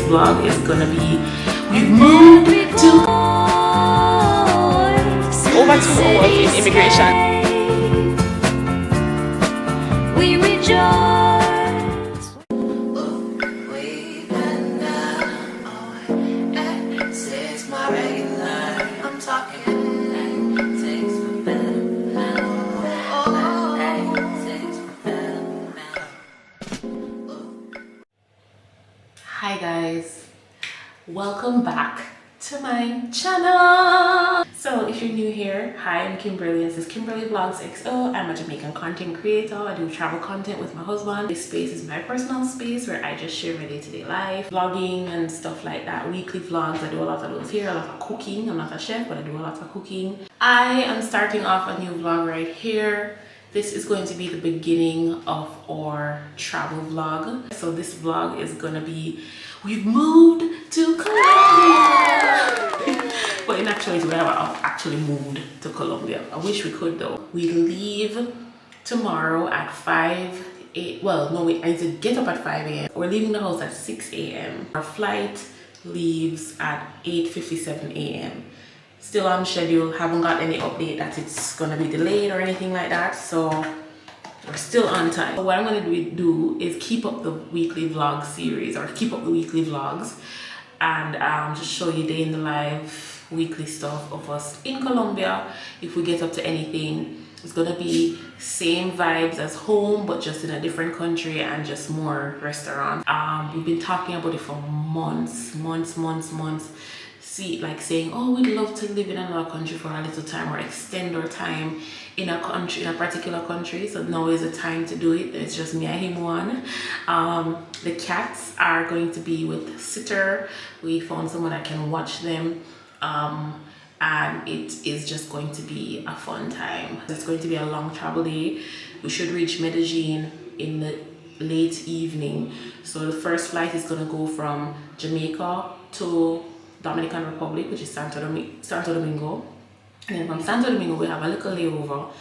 vlog is gonna be, we've moved to over 2 hours in immigration. We rejoice. I'm talking. Hi guys, welcome back to my channel. So if you're new here, hi, I'm Kimberley. This is Kimberley Vlogs XO. I'm a Jamaican content creator. I do travel content with my husband. This space is my personal space where I just share my day-to-day life, vlogging and stuff like that, weekly vlogs. I do a lot of those here, a lot of cooking. I'm not a chef, but I do a lot of cooking. I am starting off a new vlog right here. This is going to be the beginning of our travel vlog. So this vlog is gonna be, we've moved to Colombia. But in actuality, we haven't actually moved to Colombia. I wish we could though. We leave tomorrow at 5 a.m. Well, no, I need to get up at 5 a.m. We're leaving the house at 6 a.m. Our flight leaves at 8:57 a.m. Still on schedule, haven't got any update that it's gonna be delayed or anything like that, so we're still on time. So what I'm gonna do is keep up the weekly vlog series, or keep up the weekly vlogs, and just show you day in the life, weekly stuff of us in Colombia. If we get up to anything, it's gonna be same vibes as home, but just in a different country and just more restaurants. We've been talking about it for months. Like saying, oh, we'd love to live in another country for a little time, or extend our time in a country, in a particular country. So now is the time to do it. It's just me and him one. The cats are going to be with sitter. We found someone that can watch them, and it is just going to be a fun time. It's going to be a long travel day. We should reach Medellin in the late evening. So the first flight is going to go from Jamaica to Dominican Republic, which is Santo Domingo. And then from Santo Domingo, we have a little layover.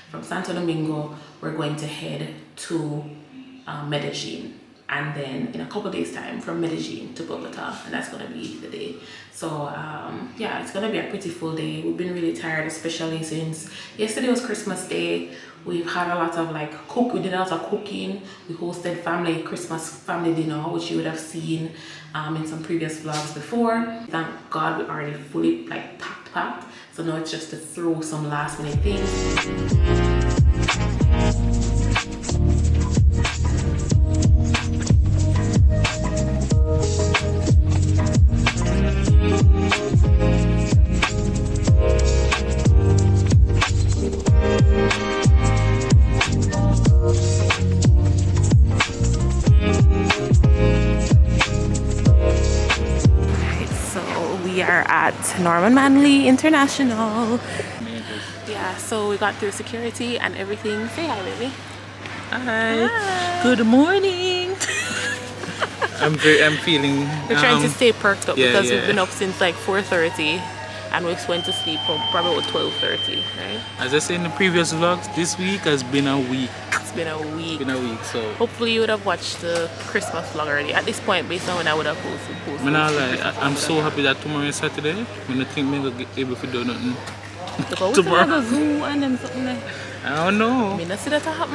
From Santo Domingo, we're going to head to Medellin. And then in a couple days time, from Medellin to Bogota, and that's gonna be the day. So yeah, it's gonna be a pretty full day. We've been really tired, especially since yesterday was Christmas Day. We've had a lot of we did a lot of cooking. We hosted Christmas family dinner, which you would have seen in some previous vlogs before. Thank God we already fully packed. So now it's just to throw some last minute things. We are at Norman Manley International. Yeah, so we got through security and everything. Say hi, baby. Hi. Good morning. I'm feeling. We're trying to stay perked up because we've been up since like 4:30, and we went to sleep probably about 12:30, right? As I said in the previous vlogs, this week has been a week. It's been a week. So hopefully you would have watched the Christmas vlog already. At this point, based on when I would have posted. I'm so happy that tomorrow is Saturday. I don't think I'm going to be able to do nothing tomorrow. Zoo and then something like. I don't know.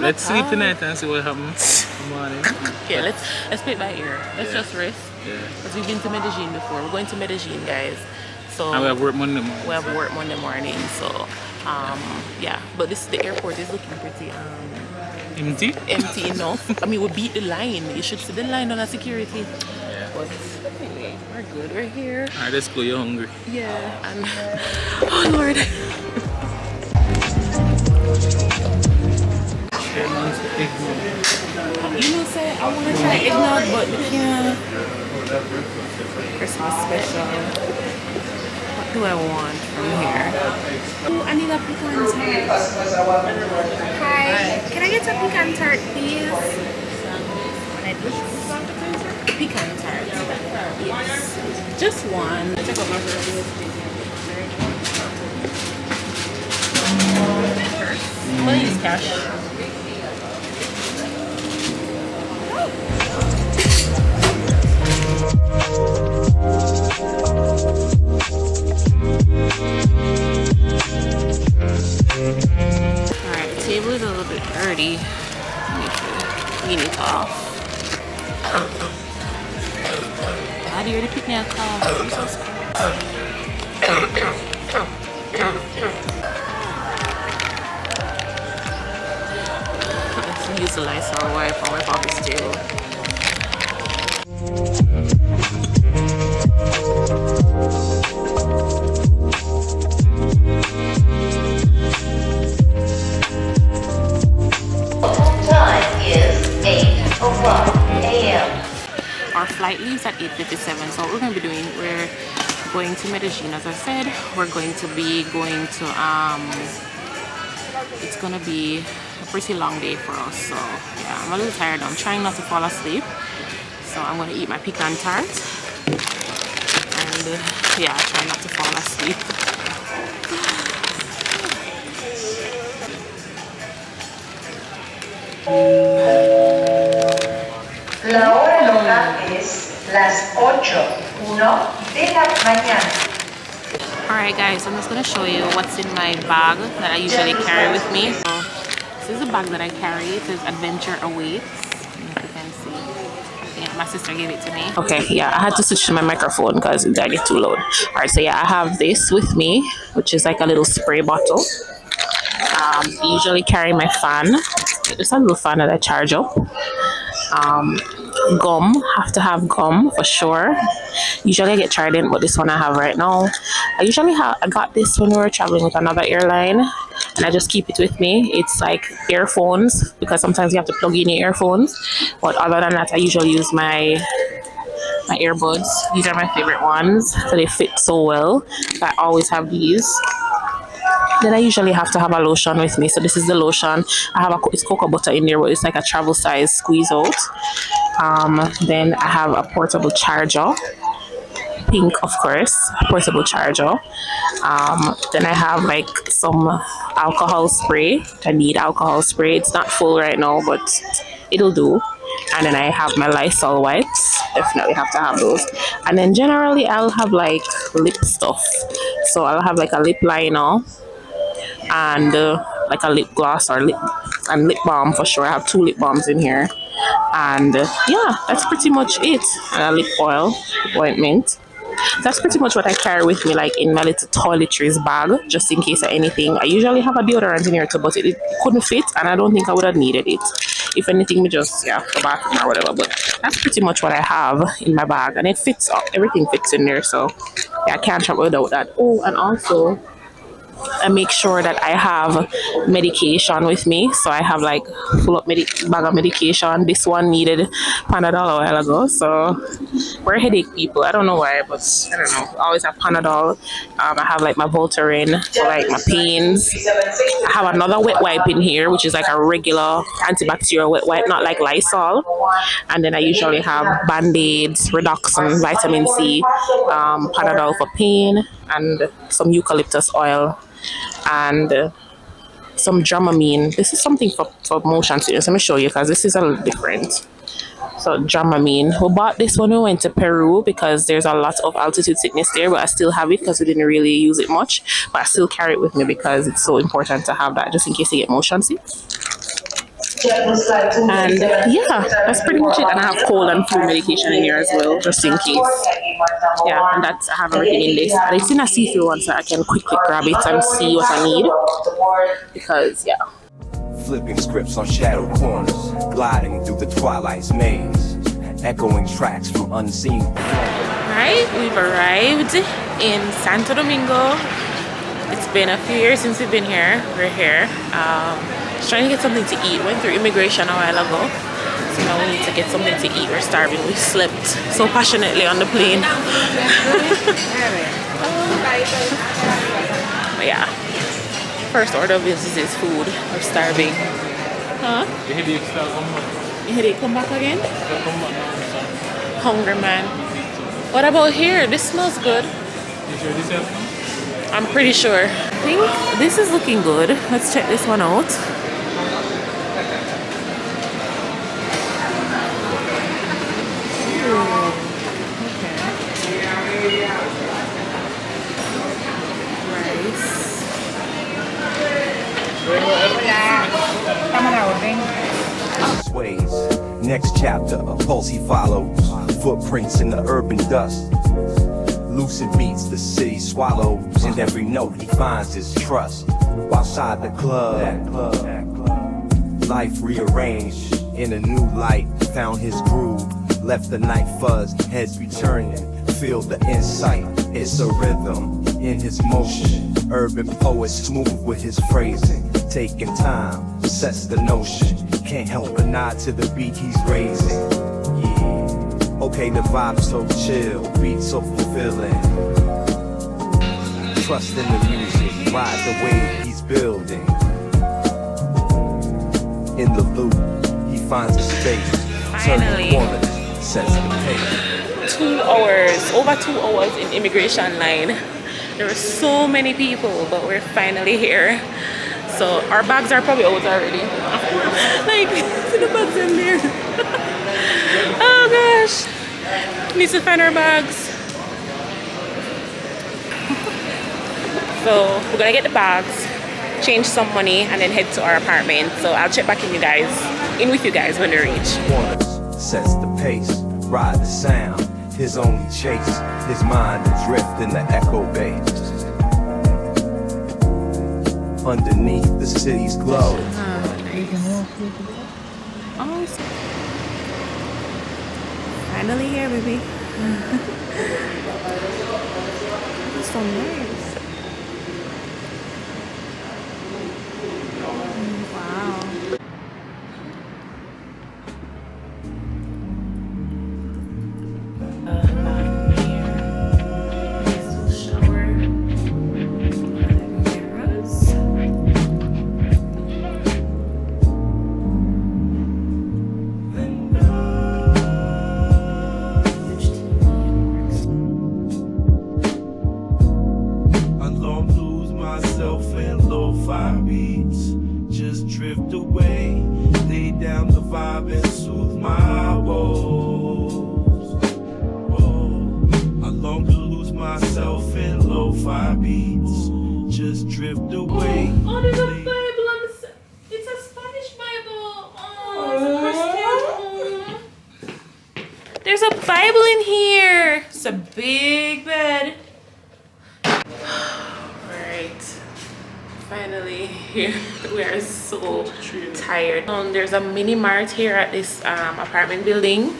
Let's sleep tonight and see what happens tomorrow. Okay, let's play it by ear. Let's just rest. Because we've been to Medellin before. We're going to Medellin, guys. So and we have work Monday morning. So yeah, but the airport is looking pretty empty enough. I mean, we beat the line. You should see the line on the security. But anyway, we're good. We're here. Alright, let's go. You're hungry. Yeah, and oh Lord. Say I want to try eggnog, but we can't. Christmas special. What do I want from here? Oh, I need a pecan tart. Hi, can I get a pecan tart, please? Pecan tart. Yes. Just one. Check out my Please, cash. Clean it off. How do you already pick me a car? Jesus Christ. Let's use the Lysol wipe and wipe off this table. Time is 8:01 a.m. Our flight leaves at 8:57, so what we're going to be doing, we're going to Medellin. As I said, we're going to be going to it's going to be a pretty long day for us, so yeah, I'm a little tired. I'm trying not to fall asleep, so I'm going to eat my pecan tart and yeah, try not to fall asleep. La hora local es las 8:01 de la mañana. Alright guys, I'm just going to show you what's in my bag that I usually carry with me. So this is the bag that I carry. It says Adventure Awaits. If you can see. Yeah, my sister gave it to me. Okay, yeah, I had to switch to my microphone because it did get too loud. Alright, so yeah, I have this with me, which is like a little spray bottle. I usually carry my fan. It's a little fan that I charge up. Gum, have to have gum for sure. Usually I get Trident, but this one I have right now. I got this when we were traveling with another airline, and I just keep it with me. It's like earphones, because sometimes you have to plug in your earphones, but other than that I usually use my earbuds. These are my favorite ones, so they fit so well. I always have these. Then I usually have to have a lotion with me. So this is the lotion. It's cocoa butter in there, but it's like a travel size squeeze out. Then I have a portable charger. Pink, of course, portable charger. Then I have like some alcohol spray. I need alcohol spray. It's not full right now, but it'll do. And then I have my Lysol wipes. Definitely have to have those. And then generally I'll have like lip stuff. So I'll have like a lip liner and like a lip gloss or lip balm for sure. I have 2 lip balms in here, and yeah, that's pretty much it. And a lip oil, ointment. That's pretty much what I carry with me, like in my little toiletries bag, just in case of anything. I usually have a deodorant in here too, but it couldn't fit, and I don't think I would have needed it. If anything, we just go back or whatever. But that's pretty much what I have in my bag, and it fits up. Everything fits in there, so yeah, I can't travel without that. Oh, and also I make sure that I have medication with me. So I have like full up bag of medication. This one needed Panadol a while ago. So we're headache people. I don't know why, but I don't know. I always have Panadol. I have like my Voltaren for like my pains. I have another wet wipe in here, which is like a regular antibacterial wet wipe, not like Lysol. And then I usually have Band-Aids, Redoxon, vitamin C, Panadol for pain, and some eucalyptus oil, and some Dramamine. This is something for motion sickness. Let me show you, because this is a little different. So Dramamine, we bought this when we went to Peru because there's a lot of altitude sickness there, but I still have it because we didn't really use it much, but I still carry it with me because it's so important to have that just in case you get motion sick. And yeah, that's pretty much it. And I have cold and flu medication in here as well, just in case. Yeah, and that's, I have everything in this. And it's in a see-through one, so I can quickly grab it and see what I need. Because yeah. Flipping scripts on shadow corners, gliding through the twilight's maze, echoing tracks from unseen. Alright, we've arrived in Santo Domingo. It's been a few years since we've been here. We're here. Just trying to get something to eat. Went through immigration a while ago, so now we need to get something to eat. We're starving. We slept so passionately on the plane. But yeah, first order of business is food. We're starving. Huh? The headache still come back. Your headache come back again? They'll come back now, son. Hungry man. What about here? This smells good. You sure this helps? I'm pretty sure. I think this is looking good. Let's check this one out. his ways. Next chapter, a pulse he follows. Footprints in the urban dust. Lucid beats the city swallows. In every note he finds his trust. Outside the club, life rearranged in a new light. Found his groove, left the night fuzzed. Heads returning, feel the insight. It's a rhythm in his motion. Urban poet smooth with his phrasing. Taking time, sets the notion. Can't help but nod to the beat he's raising. Yeah, okay, the vibe's so chill, beat so fulfilling. Trust in the music, ride the wave he's building. In the loop, he finds a space. Finally. Turn the corners, sets the pace. 2 hours, over 2 hours in immigration line. There were so many people, but we're finally here. So our bags are probably out already. Like, see the bags in there. Oh gosh. Need to find our bags. So we're gonna get the bags, change some money, and then head to our apartment. So I'll check back in with you guys when we reach. Corners, sets the pace, ride the sound. His only chase, his mind adrift in the echo base. Underneath the city's glow. Oh, finally here, baby. This is so nice. Wow. There's a Bible in here. It's a big bed. Alright. Finally here. We are so tired. There's a mini mart here at this apartment building.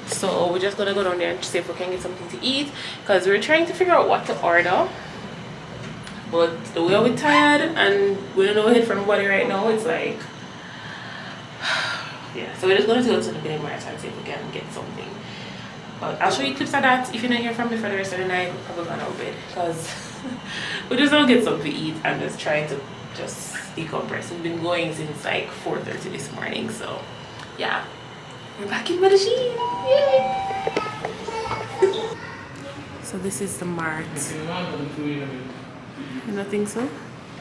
So we're just gonna go down there and see if we can get something to eat. Because we're trying to figure out what to order. But the way we're tired and we don't know ahead from body right now, it's like yeah, so we're just going to go to the mini mart and see if we can get something. But I'll show you clips of that. If you don't hear from me for the rest of the night, we're probably gonna go to bed because we just don't get something to eat and just trying to just decompress. We've been going since like 4:30 this morning, so yeah, we're back in Medellin. Yay! So this is the mart. You don't think so?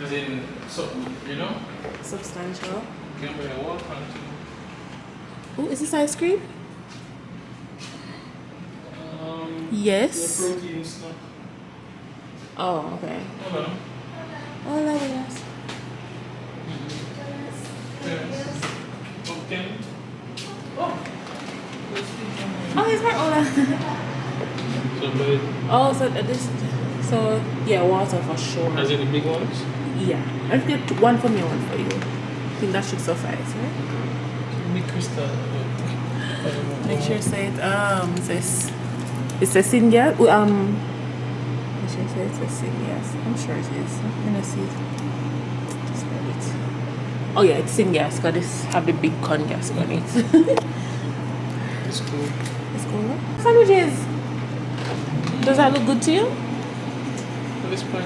As in, you know? Substantial. Kimberley, walk on to. Oh, is this ice cream? Yes. The protein stuff. Oh, okay. Hold on. Hola, buenas. Yes. Okay. Oh. Oh, it's my hola. Oh, so this. So yeah, water for sure. As in the big ones? Yeah. Let's get one for me, one for you. I think that should suffice, right? Big crystal. Make sure you say it. It says syngas. Make sure you say it says syngas. I'm sure it is. I'm gonna see it. Just grab it. Oh yeah, it's syngas because this have the big con gas on it. It's cool. It's cool. Sandwiches. Does that look good to you? This point.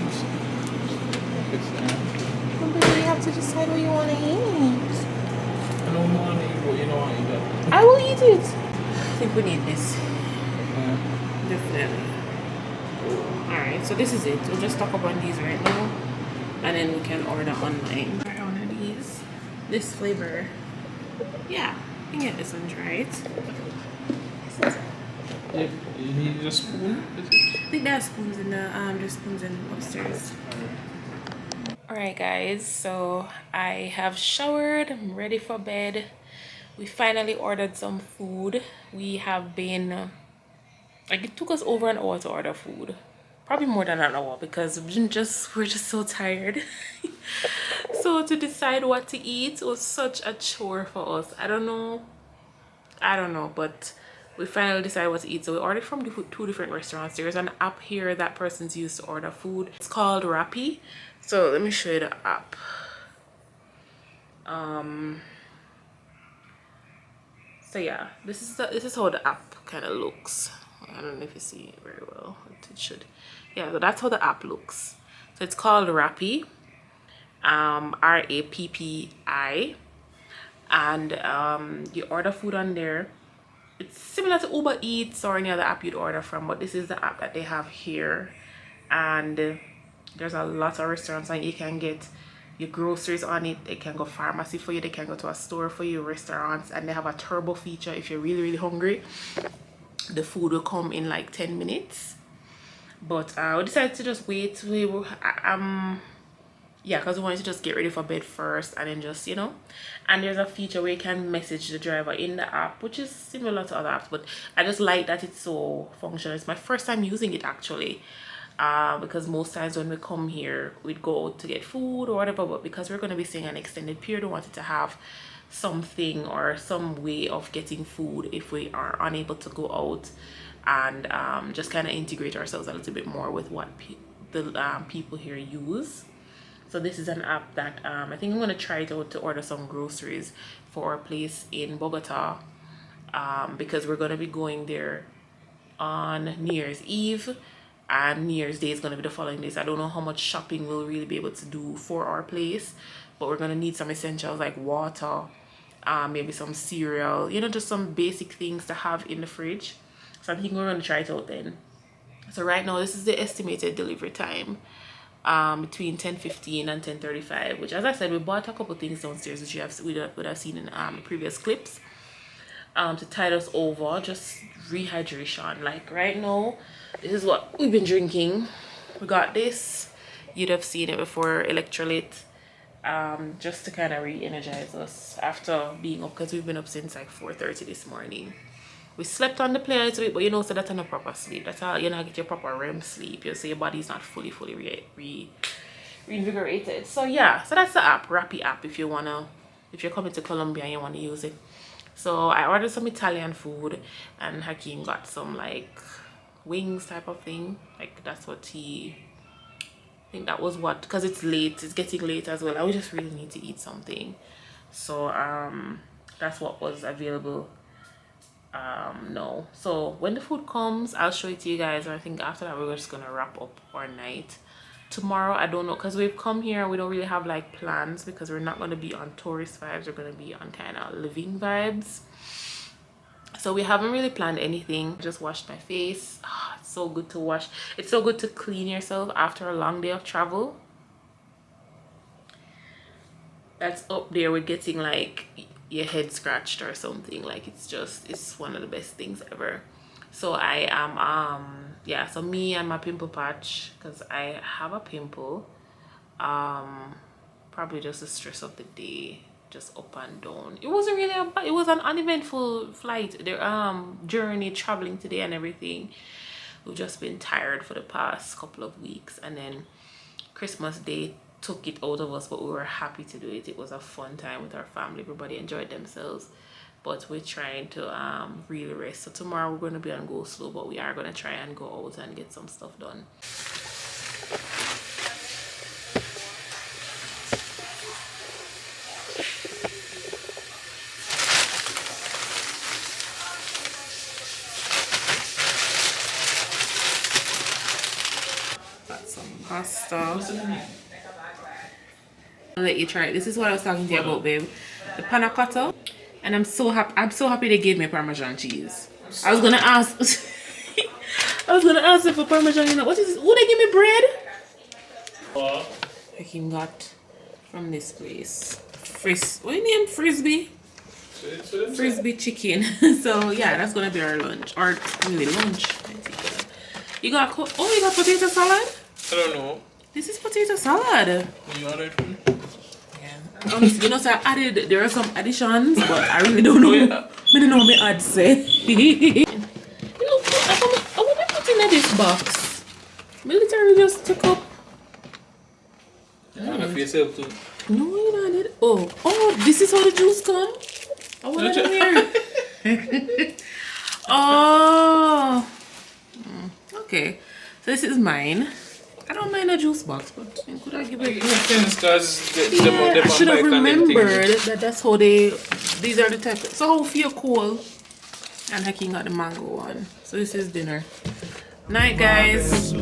You have to decide what you want to eat. I don't want to eat what you don't want to eat. I will eat it. I think we need this. Yeah. Definitely. Alright, so this is it. We'll just stock up on these right now. And then we can order online. Try one of these. This flavor. Yeah, you can get this one, right? You need a spoon? I think there are spoons in the there's spoons in upstairs. Alright guys, so I have showered, I'm ready for bed. We finally ordered some food. We have been, like, it took us over an hour to order food. Probably more than an hour because we're just so tired. So to decide what to eat was such a chore for us. I don't know, but we finally decided what to eat. So we ordered from two different restaurants. There's an app here that person's used to order food. It's called Rappi. So let me show you the app. So yeah, this is how the app kind of looks. I don't know if you see it very well. It should. Yeah, so that's how the app looks. So it's called Rappi. Rappi, and you order food on there. It's similar to Uber Eats or any other app you'd order from, but this is the app that they have here. And there's a lot of restaurants, and you can get your groceries on it. They can go pharmacy for you, they can go to a store for you, restaurants, and they have a turbo feature. If you're really hungry, the food will come in like 10 minutes. But we decided to just wait. Yeah, because we wanted to just get ready for bed first and then just, and there's a feature where you can message the driver in the app, which is similar to other apps, but I just like that it's so functional. It's my first time using it actually, because most times when we come here we'd go out to get food or whatever, but because we're going to be staying an extended period, we wanted to have something or some way of getting food if we are unable to go out, and just kind of integrate ourselves a little bit more with what the people here use. So this is an app that I think I'm going to try it out to order some groceries for our place in Bogota, because we're going to be going there on New Year's Eve, and New Year's Day is going to be the following day. So I don't know how much shopping we'll really be able to do for our place, but we're going to need some essentials like water, maybe some cereal, just some basic things to have in the fridge. So I think we're going to try it out then. So right now this is the estimated delivery time, between 10:15 and 10:35, which, as I said, we bought a couple things downstairs which we would have seen in the previous clips, to tide us over, just rehydration. Like right now, this is what we've been drinking. We got this, you'd have seen it before, electrolyte, just to kind of re-energize us after being up, because we've been up since like 4:30 this morning. We slept on the plane a little bit, but so that's not proper sleep. That's how get your proper REM sleep. So your body's not fully reinvigorated. So yeah, so that's the app, Rappi app, if you're coming to Colombia and you want to use it. So I ordered some Italian food, and Hakeem got some like wings type of thing. Like that's what I think that was what, because it's getting late as well. I just really need to eat something. So that's what was available. No, so when the food comes, I'll show it to you guys, and I think after that we're just gonna wrap up our night. Tomorrow, I don't know, because we've come here, we don't really have like plans, because we're not going to be on tourist vibes, we're going to be on kind of living vibes. So we haven't really planned anything. Just washed my face. It's so good to wash. It's so good to clean yourself after a long day of travel. That's up there with getting like your head scratched or something. Like it's one of the best things ever. So I am yeah, so me and my pimple patch, because I have a pimple, probably just the stress of the day, just up and down. It wasn't really it was an uneventful flight, the journey, traveling today and everything. We've just been tired for the past couple of weeks, and then Christmas Day took it out of us, but we were happy to do it. It was a fun time with our family. Everybody enjoyed themselves, but we're trying to really rest. So tomorrow we're going to be on go slow, but we are going to try and go out and get some stuff done. Got some pasta. I'll let you try it. This is what I was talking to you about, babe. The panna cotta. And I'm so happy they gave me Parmesan cheese. I was gonna ask them for Parmesan, what is this? Oh, they give me bread? Hakeem got from this place. What do you name? Frisbee? Frisbee chicken. So yeah, that's gonna be our lunch. Or really lunch. You got potato salad? I don't know. This is potato salad. You ordered for me? Yeah. Honestly, you know, so I added, there are some additions, but I really don't know. I don't know what my add say. You know, I want to put in this box. I literally just took up. Yeah, for yourself too. No, you know, I did. Oh, this is how the juice come? I want to here. Oh. Okay. So this is mine. I don't mind a juice box, but could I give it? I should have remembered that that's how these are the type. So how feel cool. And Hacking got the mango one. So this is dinner. Night, guys.